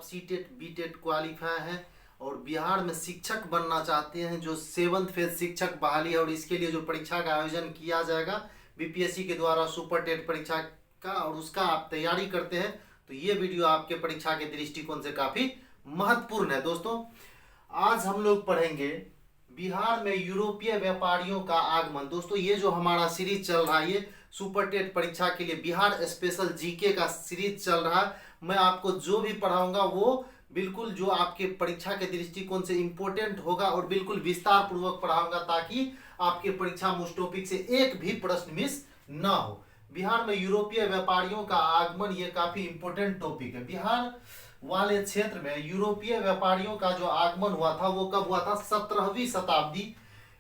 आप CTET बीटेट qualify हैं और बिहार में शिक्षक बनना चाहते हैं, जो 7th फेज शिक्षक बहाली है और इसके लिए जो परीक्षा का आयोजन किया जाएगा बीपीएससी के द्वारा सुपर टेट परीक्षा का, और उसका आप तैयारी करते हैं तो ये वीडियो आपके परीक्षा के दृष्टिकोण से काफ़ी महत्वपूर्ण है। दोस्तों आज हम लोग पढ़ेंगे बिहार में यूरोपीय व्यापारियों का आगमन। दोस्तों ये जो हमारा सीरीज चल रहा है, ये सुपर टेट परीक्षा के लिए बिहार स्पेशल जीके का सीरीज चल रहा है। मैं आपको जो भी पढ़ाऊंगा वो बिल्कुल जो आपके परीक्षा के दृष्टिकोण से इम्पोर्टेंट होगा और बिल्कुल विस्तार पूर्वक पढ़ाऊंगा, ताकि आपके परीक्षा में उस टॉपिक से एक भी प्रश्न मिस ना हो। बिहार में यूरोपीय व्यापारियों का आगमन ये काफी इम्पोर्टेंट टॉपिक है। बिहार वाले क्षेत्र में यूरोपीय व्यापारियों का जो आगमन हुआ था वो कब हुआ था? 17वीं शताब्दी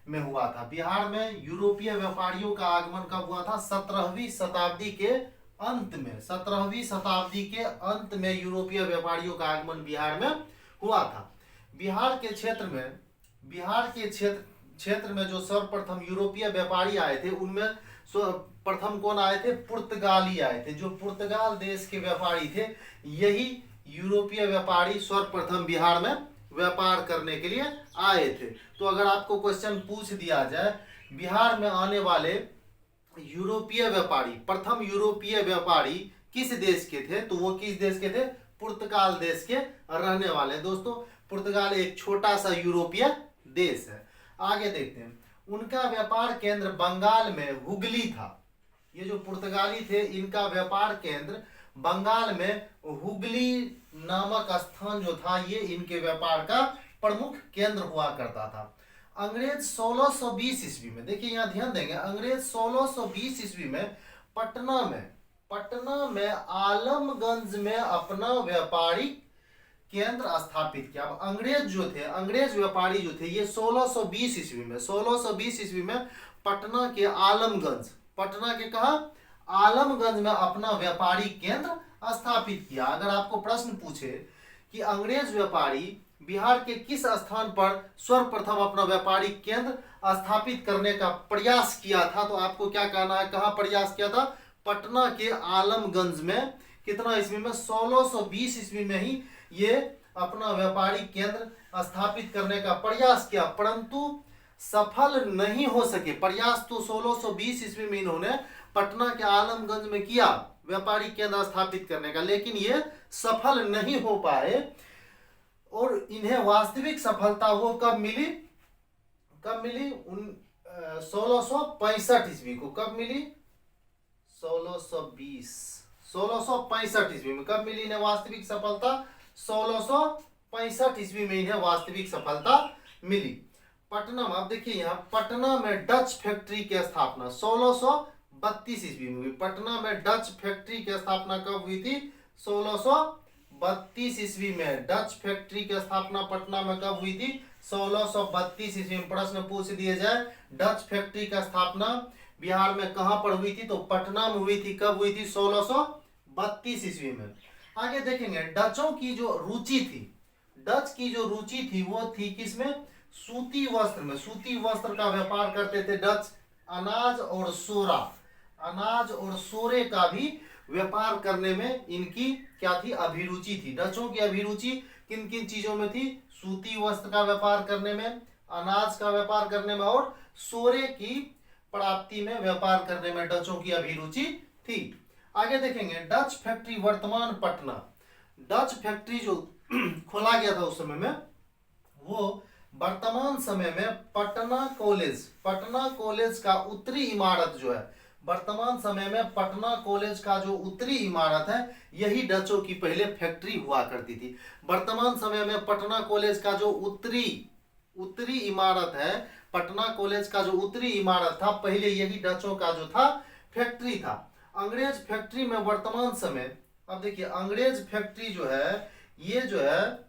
में हुआ था। बिहार में यूरोपीय व्यापारियों का आगमन कब हुआ था? 17वीं शताब्दी के अंत में। 17वीं शताब्दी के अंत में यूरोपीय व्यापारियों का आगमन बिहार में हुआ था। बिहार के क्षेत्र में जो सर्वप्रथम यूरोपीय व्यापारी आए थे उनमें प्रथम कौन आए थे? पुर्तगाली आए थे। जो पुर्तगाल देश के व्यापारी थे, यही यूरोपीय व्यापारी सर्वप्रथम बिहार में व्यापार करने के लिए आए थे। तो अगर आपको क्वेश्चन पूछ दिया जाए बिहार में आने वाले यूरोपीय व्यापारी, प्रथम यूरोपीय व्यापारी किस देश के थे, तो वो किस देश के थे? पुर्तगाल देश के रहने वाले। दोस्तों पुर्तगाल एक छोटा सा यूरोपीय देश है। आगे देखते हैं, उनका व्यापार केंद्र बंगाल में हुगली था। ये जो पुर्तगाली थे, इनका व्यापार केंद्र बंगाल में हुगली नामक स्थान जो था, ये इनके व्यापार का प्रमुख केंद्र हुआ करता था। अंग्रेज 1620 ईस्वी में, देखिए यहाँ ध्यान देंगे, अंग्रेज 1620 ईस्वी में पटना में आलमगंज में अपना व्यापारिक केंद्र स्थापित किया। अब अंग्रेज व्यापारी जो थे ये 1620 ईस्वी में पटना के आलमगंज में अपना व्यापारिक केंद्र स्थापित किया। अगर आपको प्रश्न पूछे कि अंग्रेज व्यापारी बिहार के किस स्थान पर सर्वप्रथम अपना व्यापारिक केंद्र स्थापित करने का प्रयास किया था, तो आपको क्या कहना है? कहाँ प्रयास किया था? पटना के आलमगंज में। कितना ईस्वी में? 1620 ईस्वी में ही ये अपना व्यापारिक केंद्र स्थापित करने का प्रयास किया, परंतु सफल नहीं हो सके। प्रयास तो 1620 ईस्वी में इन्होंने पटना के आलमगंज में किया व्यापारिक केंद्र स्थापित करने का, लेकिन ये सफल नहीं हो पाए। और इन्हें वास्तविक सफलता वो कब मिली? 1665 ईस्वी को। कब मिली? 1665 ईस्वी में। कब मिली इन्हें वास्तविक सफलता? 1665 ईस्वी में इन्हें वास्तविक सफलता मिली। पटना में, आप देखिए यहाँ पटना में डच फैक्ट्री की स्थापना 1632 ईस्वी में हुई। पटना में डच फैक्ट्री की स्थापना कब हुई थी? 1632 ईस्वी में। डच फैक्ट्री की स्थापना पटना में कब हुई थी? 1632 ईस्वी में। प्रश्न पूछ दिए जाए डच फैक्ट्री की स्थापना बिहार में कहां पर हुई थी, तो पटना में हुई थी। कब हुई थी? 1632 ईस्वी में। आगे देखेंगे, डच की जो रुचि थी वो थी किसमें? सूती वस्त्र में। सूती वस्त्र का व्यापार करते थे डच। अनाज और सोरे का भी व्यापार करने में इनकी क्या थी? अभिरुचि थी। डचों की अभिरुचि किन किन चीजों में थी? सूती वस्त्र का व्यापार करने में, अनाज का व्यापार करने में और सोरे की प्राप्ति में व्यापार करने में डचों की अभिरुचि थी। आगे देखेंगे, डच फैक्ट्री वर्तमान पटना। डच फैक्ट्री जो खोला गया था उस समय में, वो वर्तमान समय में पटना कॉलेज का उत्तरी इमारत जो है, वर्तमान समय में पटना कॉलेज का जो उत्तरी इमारत है, यही डचों की पहले फैक्ट्री हुआ करती थी। वर्तमान समय में पटना कॉलेज का जो उत्तरी इमारत है, पटना कॉलेज का जो उत्तरी इमारत था, पहले यही डचों का जो था फैक्ट्री था। अंग्रेज फैक्ट्री में वर्तमान समय, अब देखिए अंग्रेज फैक्ट्री जो है, ये जो है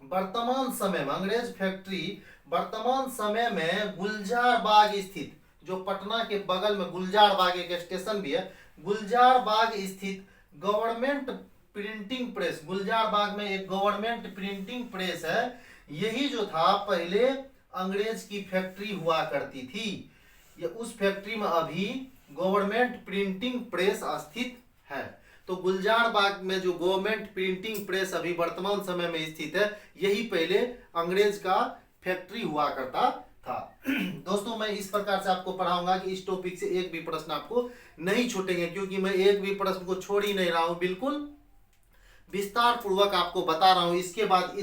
वर्तमान समय में, अंग्रेज फैक्ट्री वर्तमान समय में गुलजार बाग स्थित, जो पटना के बगल में गुलजार बाग एक स्टेशन भी है, गुलजार बाग स्थित गवर्नमेंट प्रिंटिंग प्रेस, गुलजार बाग में एक गवर्नमेंट प्रिंटिंग प्रेस है, यही जो था पहले अंग्रेज की फैक्ट्री हुआ करती थी। ये उस फैक्ट्री में अभी गवर्नमेंट प्रिंटिंग प्रेस स्थित है। तो गुलजार बाग में जो गवर्नमेंट प्रिंटिंग प्रेस अभी वर्तमान समय में स्थित है, यही पहले अंग्रेज का फैक्ट्री हुआ करता था। दोस्तों मैं इस प्रकार से आपको पढ़ाऊंगा कि इस टॉपिक से एक भी प्रश्न आपको नहीं छूटेंगे, क्योंकि मैं एक भी प्रश्न को छोड़ ही नहीं रहा हूं, बिल्कुल विस्तार पूर्वक आपको बता रहा हूं। इसके बाद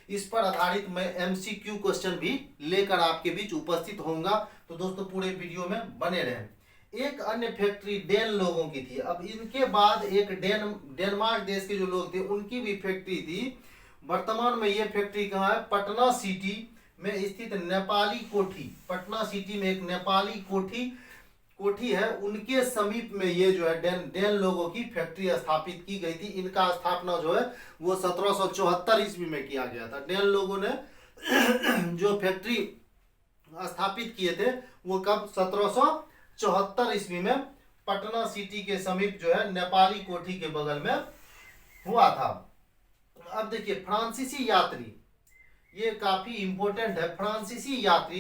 इस पर आधारित मैं एमसीक्यू क्वेश्चन भी लेकर आपके बीच उपस्थित होऊंगा। तो दोस्तों पूरे वीडियो में बने रहें। एक अन्य फैक्ट्री डेन लोगों की थी। अब इनके बाद एक डेनमार्क देश के जो लोग थे उनकी भी फैक्ट्री थी। वर्तमान में ये फैक्ट्री कहाँ है? पटना सिटी में स्थित नेपाली कोठी, पटना सिटी में एक नेपाली कोठी है, उनके समीप में ये जो है डेन लोगों की फैक्ट्री स्थापित की गई थी। इनका स्थापना जो है वो 1774 ईस्वी में किया गया था। डेन लोगों ने जो फैक्ट्री स्थापित किए थे वो कब? 1774 ईस्वी में पटना सिटी के समीप जो है नेपाली कोठी के बगल में हुआ था। अब देखिए फ्रांसीसी यात्री, ये काफी इंपॉर्टेंट है। फ्रांसीसी यात्री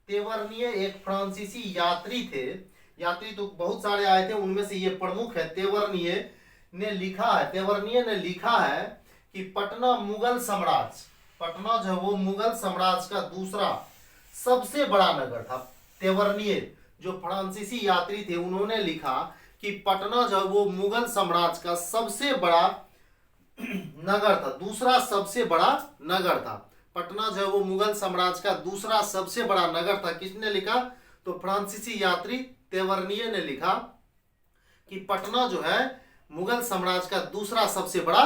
तेवर्निये एक फ्रांसीसी यात्री थे। यात्री तो बहुत सारे आए थे, उनमें से ये प्रमुख है। तेवर्निये ने लिखा है कि पटना जो है वो मुगल साम्राज्य का दूसरा सबसे बड़ा नगर था। तेवर्निये जो फ्रांसीसी यात्री थे उन्होंने लिखा कि पटना जो है वो मुगल साम्राज्य का सबसे बड़ा नगर था, दूसरा सबसे बड़ा नगर था। पटना जो है वो मुगल साम्राज्य का दूसरा सबसे बड़ा नगर था। किसने लिखा? तो फ्रांसीसी यात्री तेवर्निये ने लिखा कि पटना जो है मुगल साम्राज्य का दूसरा सबसे बड़ा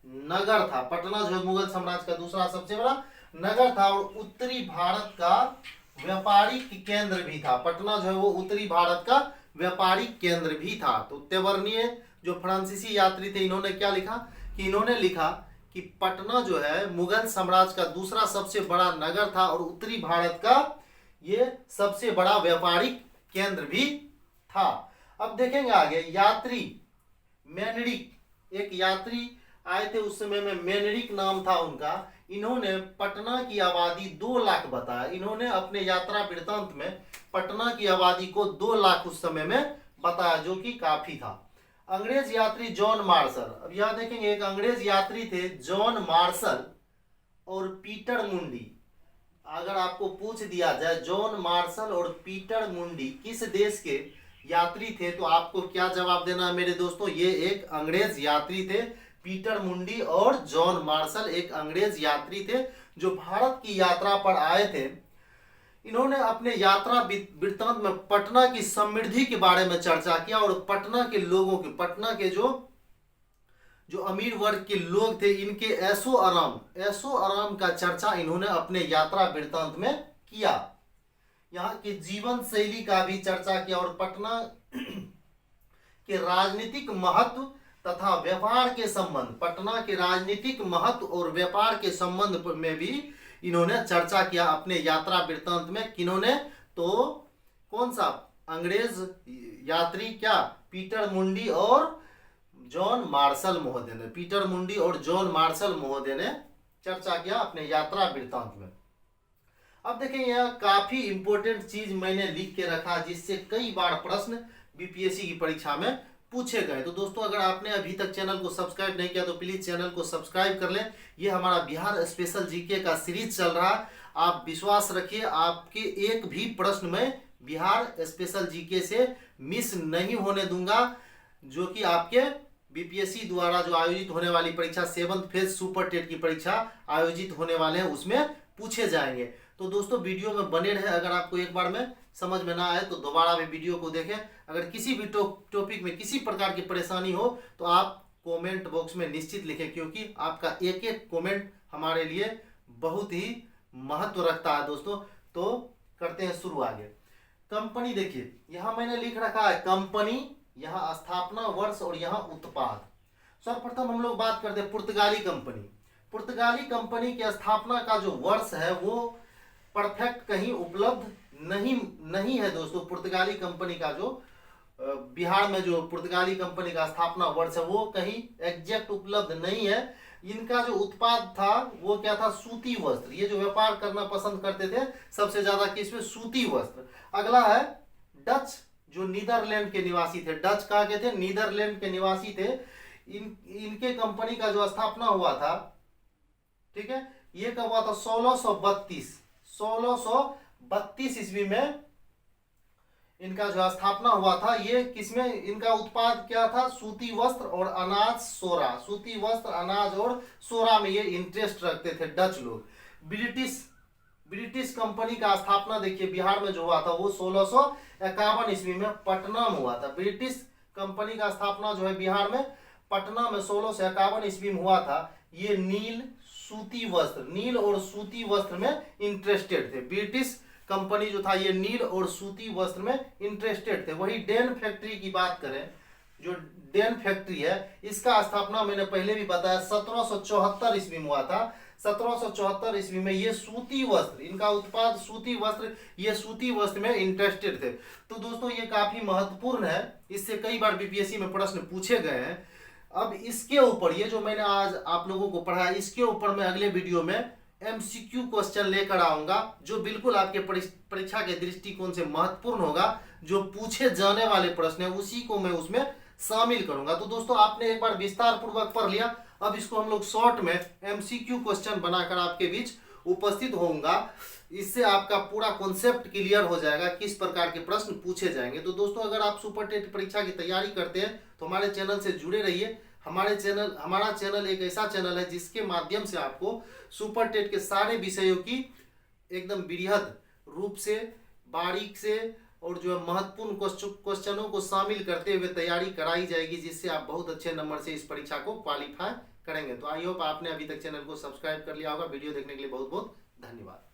नगर था। पटना जो है मुगल साम्राज्य का दूसरा सबसे बड़ा नगर था और उत्तरी भारत का व्यापारिक केंद्र भी था। पटना जो है वो उत्तरी भारत का व्यापारिक केंद्र भी था। तो तेवर्निये जो फ्रांसीसी यात्री थे इन्होंने क्या लिखा कि इन्होंने लिखा कि पटना जो है मुगल साम्राज्य का दूसरा सबसे बड़ा नगर था और उत्तरी भारत का ये सबसे बड़ा व्यापारिक केंद्र भी था। अब देखेंगे आगे यात्री मेनरिक, एक यात्री आए थे उस समय में, मेनरिक नाम था उनका। इन्होंने पटना की आबादी 2 लाख बताया। इन्होंने अपने यात्रा वृत्तांत में पटना की आबादी को 2 लाख उस समय में बताया, जो कि काफी था। अंग्रेज यात्री जॉन मार्शल, अब यहां देखेंगे एक अंग्रेज यात्री थे जॉन मार्शल और पीटर मुंडी। अगर आपको पूछ दिया जाए जॉन मार्शल और पीटर मुंडी किस देश के यात्री थे, तो आपको क्या जवाब देना है मेरे दोस्तों? ये एक अंग्रेज यात्री थे। पीटर मुंडी और जॉन मार्शल एक अंग्रेज यात्री थे जो भारत की यात्रा पर आए थे। इन्होंने अपने यात्रा वृत्तांत में पटना की समृद्धि के बारे में चर्चा किया और पटना के लोगों के, पटना के जो अमीर वर्ग के लोग थे, इनके ऐशो आराम का चर्चा इन्होंने अपने यात्रा वृत्तांत में किया। यहाँ के जीवन शैली का भी चर्चा किया और पटना के राजनीतिक महत्व तथा व्यापार के संबंध, पटना के राजनीतिक महत्व और व्यापार के संबंध में भी इन्होंने चर्चा किया अपने यात्रा वृत्तांत में। किन्होंने? तो कौन सा? अंग्रेज यात्री क्या? पीटर मुंडी और जॉन मार्शल महोदय ने, पीटर मुंडी और जॉन मार्शल महोदय ने चर्चा किया अपने यात्रा वृत्तांत में। अब देखें यह काफी इंपॉर्टेंट चीज मैंने लिख के रखा जिससे कई बार प्रश्न बीपीएससी की परीक्षा में पूछे गए। तो दोस्तों अगर आपने अभी तक चैनल को सब्सक्राइब नहीं किया तो प्लीज चैनल को सब्सक्राइब कर लें। ये हमारा बिहार स्पेशल जीके का सीरीज चल रहा है। आप विश्वास रखिए आपके एक भी प्रश्न में बिहार स्पेशल जीके से मिस नहीं होने दूंगा, जो कि आपके बीपीएससी द्वारा जो आयोजित होने वाली परीक्षा 7th फेज सुपर टेट की परीक्षा आयोजित होने वाले हैं उसमें पूछे जाएंगे। तो दोस्तों वीडियो में बने रहे। अगर आपको एक बार में समझ में ना आए तो दोबारा भी वीडियो को देखें। अगर किसी भी टॉपिक में किसी प्रकार की परेशानी हो तो आप कमेंट बॉक्स में निश्चित लिखें, क्योंकि आपका एक एक कमेंट हमारे लिए बहुत ही महत्व रखता है दोस्तों। तो करते हैं शुरू आगे। कंपनी देखिए यहाँ मैंने लिख रखा है कंपनी, यहाँ स्थापना वर्ष और यहाँ उत्पाद। सर्वप्रथम हम लोग बात करते हैं पुर्तगाली कंपनी। पुर्तगाली कंपनी की स्थापना का जो वर्ष है वो परफेक्ट कहीं उपलब्ध नहीं है दोस्तों। पुर्तगाली कंपनी का जो बिहार में जो पुर्तगाली कंपनी का स्थापना वर्ष है वो कहीं एग्जैक्ट उपलब्ध नहीं है। इनका जो उत्पाद था वो क्या था? सूती वस्त्र। ये जो व्यापार करना पसंद करते थे सबसे ज्यादा किसमें? सूती वस्त्र। अगला है डच जो नीदरलैंड के निवासी थे, डच कहा के थे, नीदरलैंड के निवासी थे, इनके कंपनी का जो स्थापना हुआ था, ठीक है, ये कब हुआ था? 1632 ईस्वी में इनका जो स्थापना हुआ था। ये किसमें? इनका उत्पाद क्या था? सूती वस्त्र और अनाज सोरा। सूती वस्त्र, अनाज और सोरा में ये इंटरेस्ट रखते थे डच लोग। ब्रिटिश कंपनी का स्थापना देखिए बिहार में जो हुआ था वो 1651 ईस्वी में पटना में हुआ था। ब्रिटिश कंपनी का स्थापना जो है बिहार में पटना में 1651 ईस्वी में हुआ था। ये नील और सूती वस्त्र में इंटरेस्टेड थे। ब्रिटिश कंपनी जो था ये नील और सूती वस्त्र में इंटरेस्टेड थे। वही डेन फैक्ट्री की बात करें, जो डेन फैक्ट्री है इसका स्थापना मैंने पहले भी बताया 1774 ईस्वी में हुआ था। 1774 ईस्वी में ये सूती वस्त्र, इनका उत्पाद सूती वस्त्र, ये सूती वस्त्र में इंटरेस्टेड थे। तो दोस्तों ये काफी महत्वपूर्ण है, इससे कई बार बीपीएससी में प्रश्न पूछे गए हैं। अब इसके ऊपर, ये जो मैंने आज आप लोगों को पढ़ाया, इसके ऊपर मैं अगले वीडियो में एमसीक्यू क्वेश्चन लेकर आऊंगा, जो बिल्कुल आपके परीक्षा के दृष्टिकोण से महत्वपूर्ण होगा। जो पूछे जाने वाले प्रश्न है उसी को मैं उसमें शामिल करूंगा। तो दोस्तों आपने एक बार विस्तार पूर्वक पढ़ लिया, अब इसको हम लोग शॉर्ट में एमसीक्यू क्वेश्चन बनाकर आपके बीच उपस्थित होऊंगा। इससे आपका पूरा कॉन्सेप्ट क्लियर हो जाएगा, किस प्रकार के प्रश्न पूछे जाएंगे। तो दोस्तों अगर आप सुपर टेट परीक्षा की तैयारी करते हैं तो हमारे चैनल से जुड़े रहिए। हमारा चैनल एक ऐसा चैनल है जिसके माध्यम से आपको सुपर टेट के सारे विषयों की एकदम बृहद रूप से, बारीक से और जो है महत्वपूर्ण क्वेश्चनों को शामिल करते हुए तैयारी कराई जाएगी, जिससे आप बहुत अच्छे नंबर से इस परीक्षा को क्वालिफाई करेंगे। तो आई होप आपने अभी तक चैनल को सब्सक्राइब कर लिया होगा। वीडियो देखने के लिए बहुत बहुत धन्यवाद।